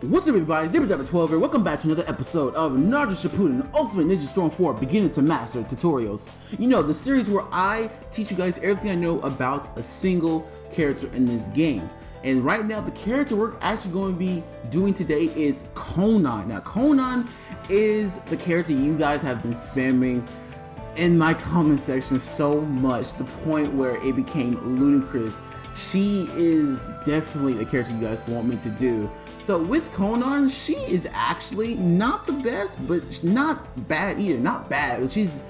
What's up everybody, Zebra12 here, welcome back to another episode of Naruto Shippuden Ultimate Ninja Storm 4 Beginning to Master Tutorials. You know, the series where I teach you guys everything I know about a single character in this game. And right now, the character we're actually going to be doing today is Konan. Now, Konan is the character you guys have been spamming in my comment section so much, to the point where it became ludicrous. She is definitely the character you guys want me to do. So with Konan, she is actually not the best, but she's not bad either. Not bad. She's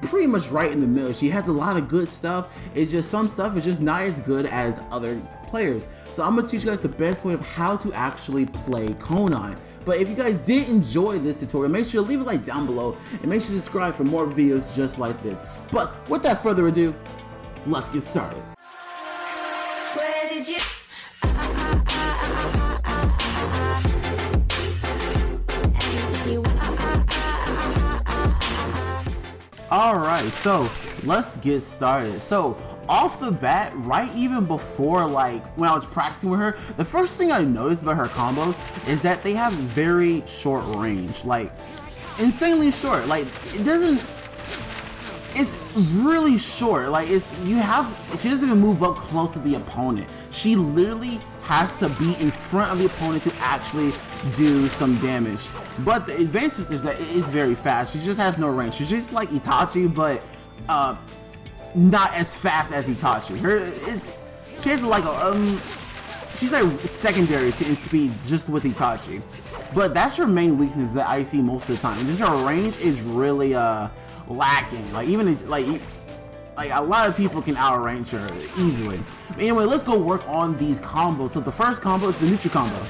pretty much right in the middle. She has a lot of good stuff. It's just some stuff is just not as good as other players. So I'm gonna teach you guys the best way of how to actually play Konan. But if you guys did enjoy this tutorial, make sure to leave a like down below and make sure to subscribe for more videos just like this. But without further ado, let's get started. Where did you? Alright, so let's get started. So off the bat, right even before, like when I was practicing with her, the first thing I noticed about her combos is that they have very short range, like insanely short. Like it's really short. Like she doesn't even move up close to the opponent. She literally has to be in front of the opponent to actually do some damage. But the advantage is that it is very fast. She just has no range. She's just like Itachi, but not as fast as Itachi. She has like she's like secondary in speed just with Itachi. But that's her main weakness that I see most of the time. And just her range is really lacking. Like even like a lot of people can outrange her easily. But anyway, let's go work on these combos. So the first combo is the neutral combo.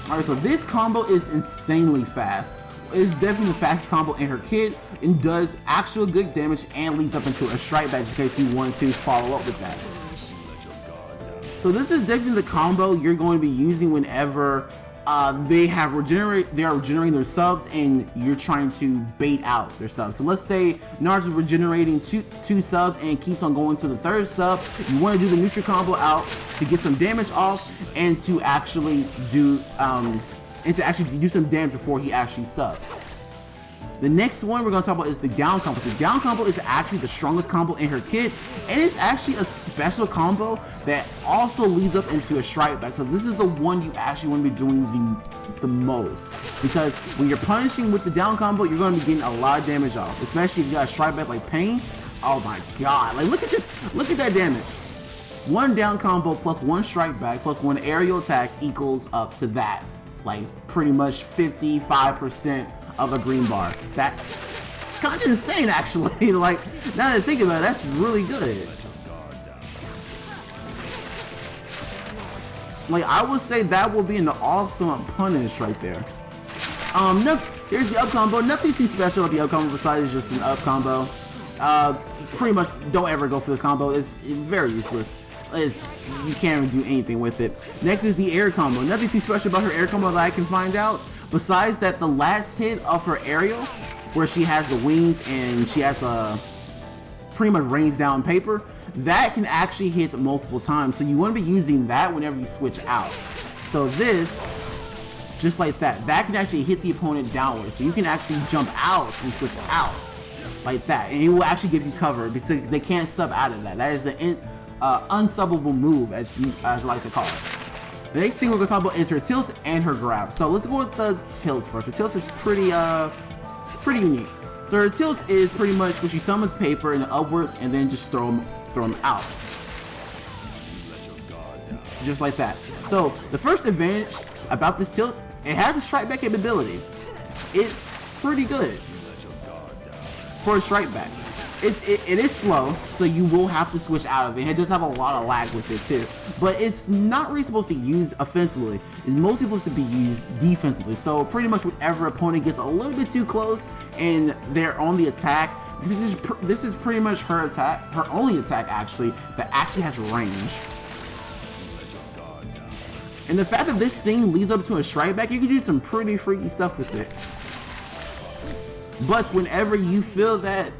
Alright, so this combo is insanely fast. It's definitely the fastest combo in her kit and does actual good damage and leads up into a strike back, just in case you want to follow up with that. So this is definitely the combo you're going to be using whenever they are regenerating their subs and you're trying to bait out their subs. So let's say Naruto's regenerating two subs and keeps on going to the third sub. You want to do the neutral combo out to get some damage off and to actually do some damage before he actually subs. The next one we're going to talk about is the down combo. The down combo is actually the strongest combo in her kit, and it's actually a special combo that also leads up into a strike back. So this is the one you actually want to be doing the most, because when you're punishing with the down combo, you're going to be getting a lot of damage off, especially if you got a strike back like Pain. Oh my god, like look at this, look at that damage. One down combo plus one strike back plus one aerial attack equals up to that, like pretty much 55% of a green bar. That's kind of insane actually. Like now that I think about it, that's really good. Like I would say that will be an awesome punish right there. Here's the up combo. Nothing too special about the up combo besides just an up combo. Pretty much don't ever go for this combo. It's very useless. You can't really do anything with it. Next is the air combo. Nothing too special about her air combo that I can find out, besides that the last hit of her aerial, where she has the wings and she has pretty much rains down paper, that can actually hit multiple times. So you want to be using that whenever you switch out. So this, just like that can actually hit the opponent downwards. So you can actually jump out and switch out like that, and it will actually give you cover because they can't sub out of that. That is an unsubbable move, as I like to call it. The next thing we're going to talk about is her tilt and her grab. So let's go with the tilt first. Her tilt is pretty unique. So her tilt is pretty much when she summons paper and upwards and then just throw them out. Just like that. So the first advantage about this tilt, it has a strike back capability. It's pretty good for a strike back. It is slow, so you will have to switch out of it. It does have a lot of lag with it too, but it's not really supposed to use offensively. It's mostly supposed to be used defensively. So pretty much whenever opponent gets a little bit too close and they're on the attack, this is pretty much her attack, her only attack actually, that actually has range. And the fact that this thing leads up to a strike back, you can do some pretty freaky stuff with it. But whenever you feel that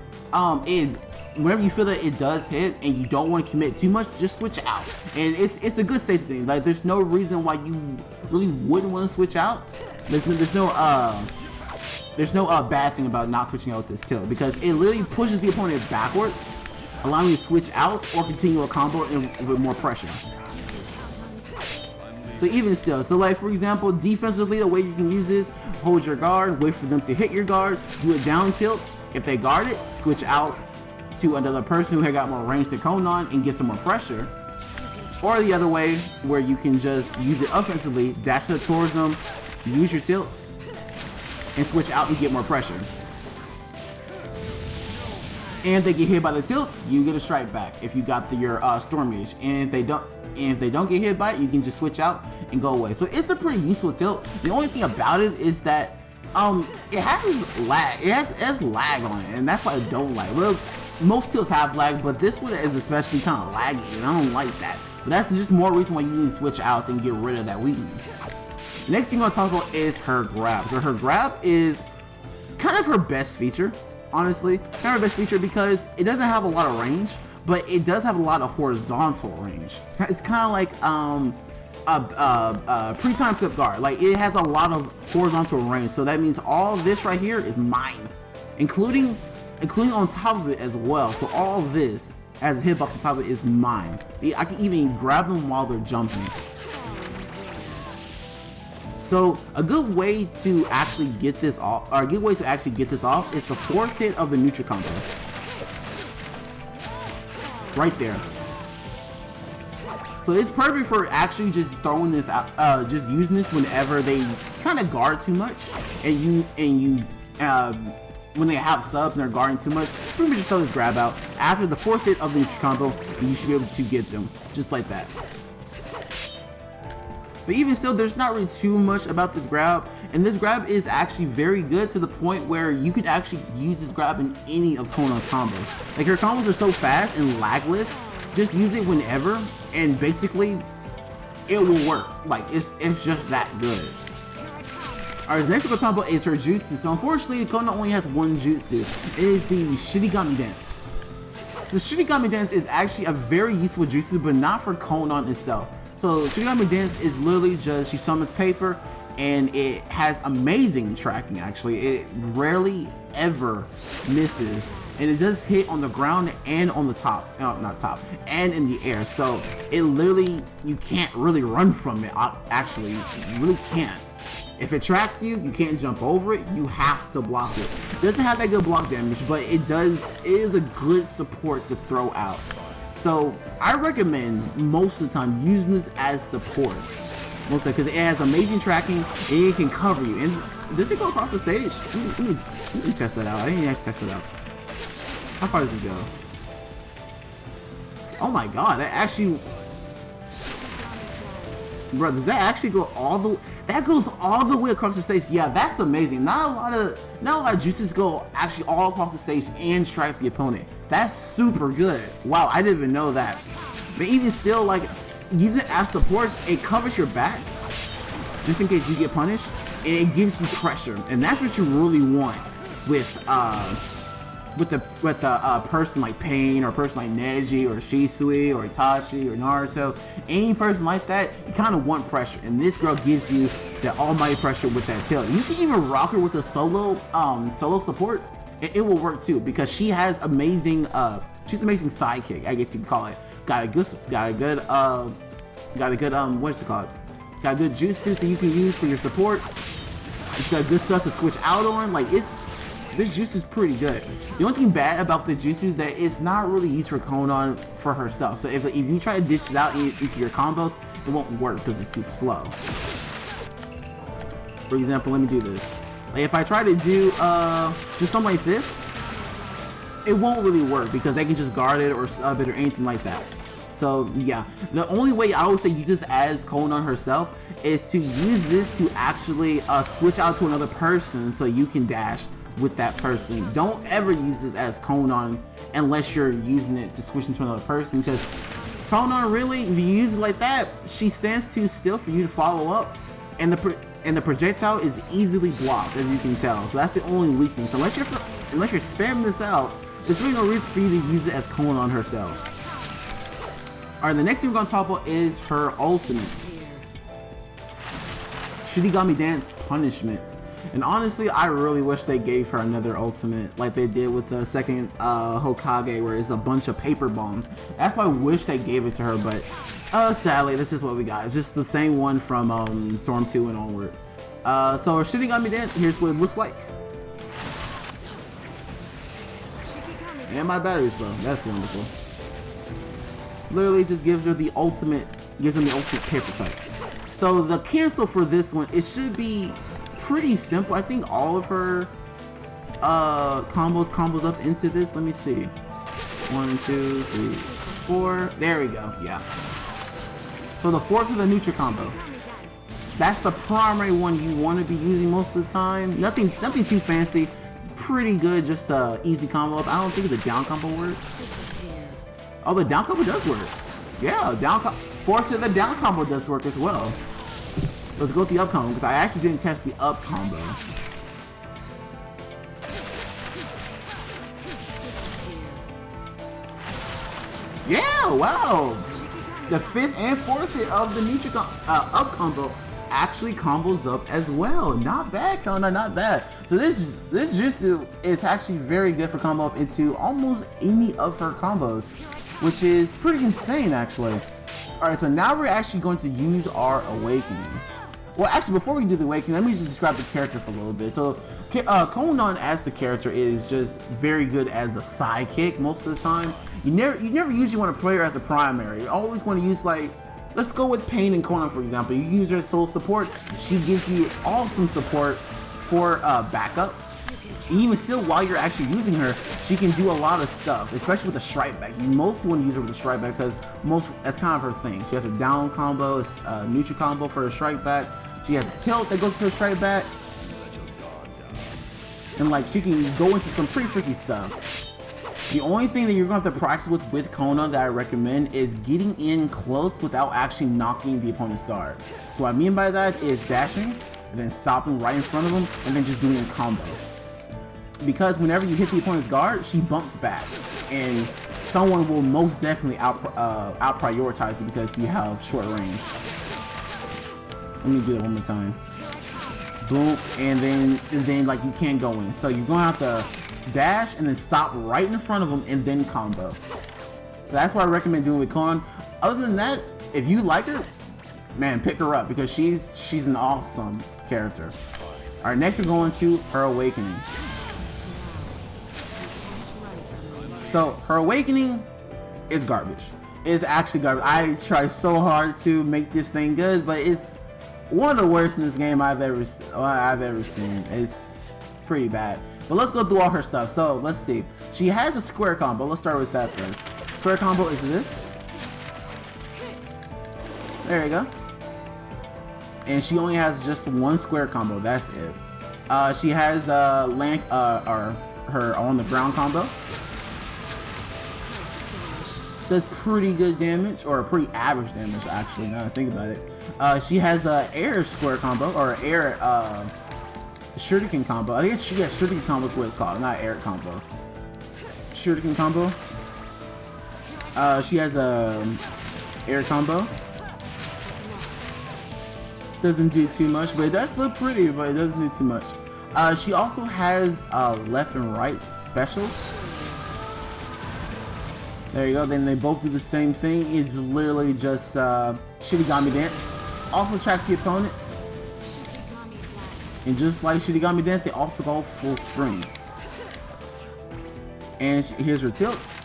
it whenever you feel that it does hit and you don't want to commit too much, just switch out. And it's a good safety thing. Like there's no reason why you really wouldn't want to switch out. There's no bad thing about not switching out with this tilt, because it literally pushes the opponent backwards, allowing you to switch out or continue a combo with more pressure. So even still, so like for example, defensively, the way you can use this: hold your guard, wait for them to hit your guard, do a down tilt. If they guard it, switch out to another person who had got more range to Konan and get some more pressure. Or the other way, where you can just use it offensively, dash it towards them, use your tilts, and switch out and get more pressure. And if they get hit by the tilt, you get a strike back if you got your Storm Mage. And if they don't get hit by it, you can just switch out and go away. So it's a pretty useful tilt. The only thing about it is that it has lag. It has lag on it, and that's why I don't like. Well, most tilts have lag, but this one is especially kind of laggy, and I don't like that. But that's just more reason why you need to switch out and get rid of that weakness. Next thing I'm gonna talk about is her grab. So her grab is kind of her best feature, honestly. Kind of her best feature because it doesn't have a lot of range, but it does have a lot of horizontal range. It's kind of like pre-time tip guard. Like it has a lot of horizontal range, so that means all of this right here is mine, including on top of it as well. So all of this as a hitbox on top of it is mine. See, I can even grab them while they're jumping. So a good way to actually get this off, is the fourth hit of the neutral combo. Right there. So it's perfect for actually just throwing this out, just using this whenever they kind of guard too much, and when they have subs and they're guarding too much, pretty much just throw this grab out after the fourth hit of the neutral combo, and you should be able to get them just like that. But even still, there's not really too much about this grab, and this grab is actually very good to the point where you could actually use this grab in any of Konan's combos. Like her combos are so fast and lagless, just use it whenever, and basically it will work. Like it's just that good. Alright, the next one we're talking about is her jutsu. So unfortunately, Konan only has one jutsu. It is the Shirigami dance. The Shirigami dance is actually a very useful jutsu, but not for Konan itself. So Shirigami dance is literally just, she summons paper, and it has amazing tracking actually. It rarely ever misses, and it does hit on the ground and on the top, not top, and in the air. So it literally, you can't really run from it, actually, you really can't. If it tracks you, you can't jump over it, you have to block it. It doesn't have that good block damage, but it is a good support to throw out. So I recommend most of the time using this as support, mostly because it has amazing tracking and it can cover you. And does it go across the stage? Let me test that out. I didn't actually test it out. How far does this go? Oh my god, that actually, bro, does that actually go all the way? That goes all the way across the stage. Yeah, that's amazing. Not a lot of juices go actually all across the stage and strike the opponent. That's super good. Wow, I didn't even know that. But even still, like, use it as support, it covers your back, just in case you get punished, and it gives you pressure. And that's what you really want with the person like Pain, or a person like Neji, or Shisui, or Itachi, or Naruto. Any person like that, you kind of want pressure, and this girl gives you that almighty pressure with that tilt. You can even rock her with the solo supports, and it will work too, because she has amazing she's amazing sidekick, I guess you could call it. Got a good what's it called? Got a good jutsu that you can use for your support. She's got good stuff to switch out on. Like, this jutsu is pretty good. The only thing bad about the jutsu that it's not really used for Konan for herself. So if you try to dish it out into your combos, it won't work because it's too slow. For example, let me do this. Like, if I try to do just something like this, it won't really work because they can just guard it or sub it or anything like that. So yeah, the only way I would say use this as Konan herself is to use this to actually switch out to another person so you can dash with that person. Don't ever use this as Konan unless you're using it to switch into another person, because Konan, really, if you use it like that, she stands too still for you to follow up, and the projectile is easily blocked, as you can tell. So that's the only weakness. Unless you're spamming this out, there's really no reason for you to use it as Konan herself. Alright, the next thing we're gonna talk about is her ultimate. Shirigami Dance Punishment. And honestly, I really wish they gave her another ultimate like they did with the second Hokage, where it's a bunch of paper bombs. That's why I wish they gave it to her, but sadly, this is what we got. It's just the same one from Storm 2 and onward. So her Shirigami Dance, here's what it looks like. And my battery's low. That's wonderful. Literally just gives her the ultimate, paper cut. So the cancel for this one, it should be pretty simple. I think all of her combos up into this. Let me see. 1, 2, 3, 4. There we go. Yeah. So the fourth is the neutral combo. That's the primary one you want to be using most of the time. Nothing too fancy. It's pretty good, just easy combo up. I don't think the down combo works. Oh, the down combo does work. Yeah, fourth to the down combo does work as well. Let's go with the up combo, because I actually didn't test the up combo. Yeah, wow. The fifth and fourth hit of the neutral up combo actually combos up as well. Not bad, Konan, not bad. So this Jutsu is actually very good for combo up into almost any of her combos, which is pretty insane actually. Alright, so now we're actually going to use our awakening. Well, actually, before we do the awakening, let me just describe the character for a little bit. So, Konan as the character is just very good as a sidekick most of the time. You never usually want to play her as a primary. You always want to use, like, let's go with Pain and Konan, for example. You use her sole support. She gives you awesome support for backup. Even still, while you're actually using her, she can do a lot of stuff, especially with the strike back. You mostly want to use her with the strike back because that's kind of her thing. She has a down combo, neutral combo for her strike back. She has a tilt that goes to her strike back. And like, she can go into some pretty freaky stuff. The only thing that you're going to have to practice with Konan that I recommend is getting in close without actually knocking the opponent's guard. So what I mean by that is dashing, and then stopping right in front of them, and then just doing a combo. Because whenever you hit the opponent's guard, she bumps back, and someone will most definitely out prioritize you because you have short range. Let me do it one more time. Boom, and then like you can't go in. So you're gonna have to dash and then stop right in front of them and then combo. So that's what I recommend doing with Konan. Other than that, if you like her, man, pick her up because she's an awesome character. All right, next we're going to her awakening. So her awakening is garbage. It's actually garbage. I try so hard to make this thing good, but it's one of the worst in this game I've ever seen. It's pretty bad. But let's go through all her stuff. So let's see. She has a square combo. Let's start with that first. Square combo is this. There you go. And she only has just one square combo. That's it. She has her on the ground combo. Does pretty good damage, or pretty average damage actually, now that I think about it. She has a air square combo, or air shuriken combo. I think shuriken combo is what it's called, not air combo. Shuriken combo. She has a air combo. Doesn't do too much, but it does look pretty, but it doesn't do too much. She also has left and right specials. There you go, then they both do the same thing. It's literally just Shirigami Dance. Also tracks the opponents. And just like Shirigami Dance, they also go full spring. And here's her tilt.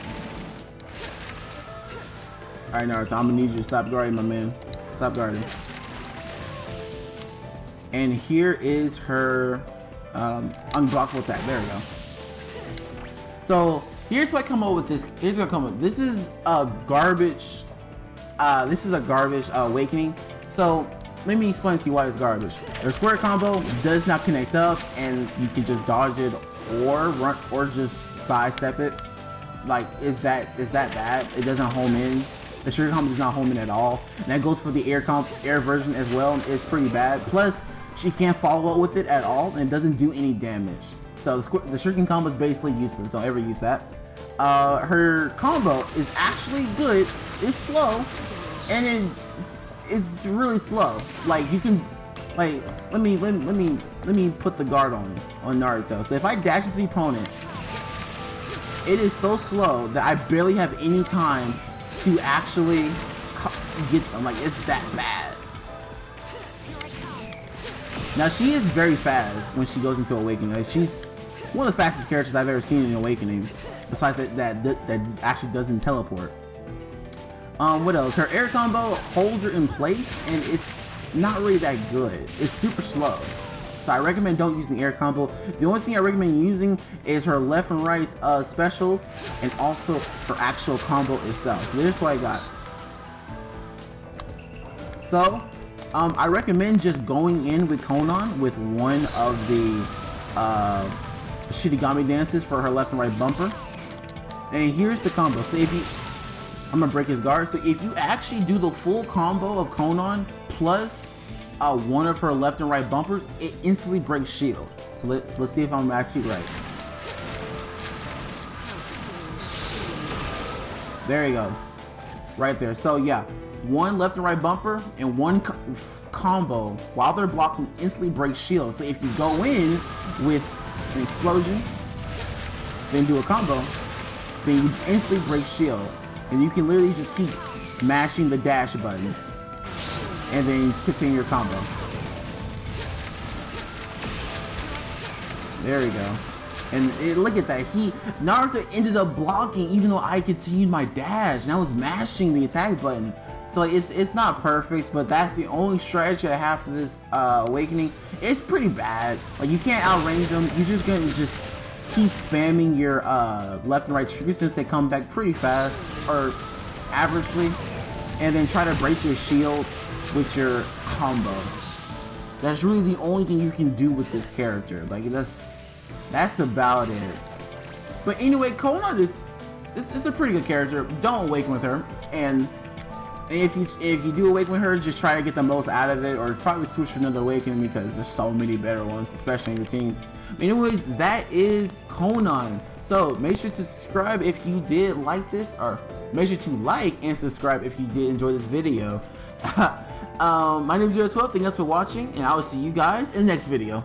Alright, Naruto, I'm gonna need you to stop guarding, my man. Stop guarding. And here is her unblockable attack. There we go. So here's what I come up with this. Here's what I come up with. This is a garbage. Awakening. So let me explain to you why it's garbage. Their square combo does not connect up, and you can just dodge it or run or just sidestep it. Like, is that bad? It doesn't home in. The sugar combo does not home in at all. And that goes for the air version as well. It's pretty bad. Plus, she can't follow up with it at all and doesn't do any damage. So the shuriken combo is basically useless. Don't ever use that. her combo is actually good. It's slow, and it's really slow. Like you can, like let me put the guard on Naruto. So if I dash into the opponent, it is so slow that I barely have any time to actually get them. Like it's that bad. Now she is very fast when she goes into Awakening. Like, she's one of the fastest characters I've ever seen in Awakening. Besides that actually doesn't teleport. What else? Her air combo holds her in place, and it's not really that good. It's super slow. So I recommend don't use the air combo. The only thing I recommend using is her left and right specials, and also her actual combo itself. So this is what I got. So I recommend just going in with Konan with one of the Shirigami dances for her left and right bumper. And here's the combo. So if you, I'm gonna break his guard. So if you actually do the full combo of Konan plus one of her left and right bumpers, it instantly breaks shield. So let's see if I'm actually right. There you go, right there. So yeah, one left and right bumper and one combo while they're blocking instantly breaks shield. So if you go in with an explosion, then do a combo, then you instantly break shield, and you can literally just keep mashing the dash button and then continue your combo. There we go. And look at that, Naruto ended up blocking even though I continued my dash and I was mashing the attack button. So like, it's not perfect, but that's the only strategy I have for this Awakening. It's pretty bad. Like you can't outrange them. You're just gonna keep spamming your left and right triggers since they come back pretty fast or averagely, and then try to break their shield with your combo. That's really the only thing you can do with this character. Like that's about it. But anyway, Konan is a pretty good character. Don't awaken with her, and if you do awaken with her, just try to get the most out of it, or probably switch to another awakening because there's so many better ones, especially in your team. Anyways, that is Konan. So make sure to subscribe if you did like this, or make sure to like and subscribe if you did enjoy this video. My name is Jutsu. Thank you guys for watching, and I will see you guys in the next video.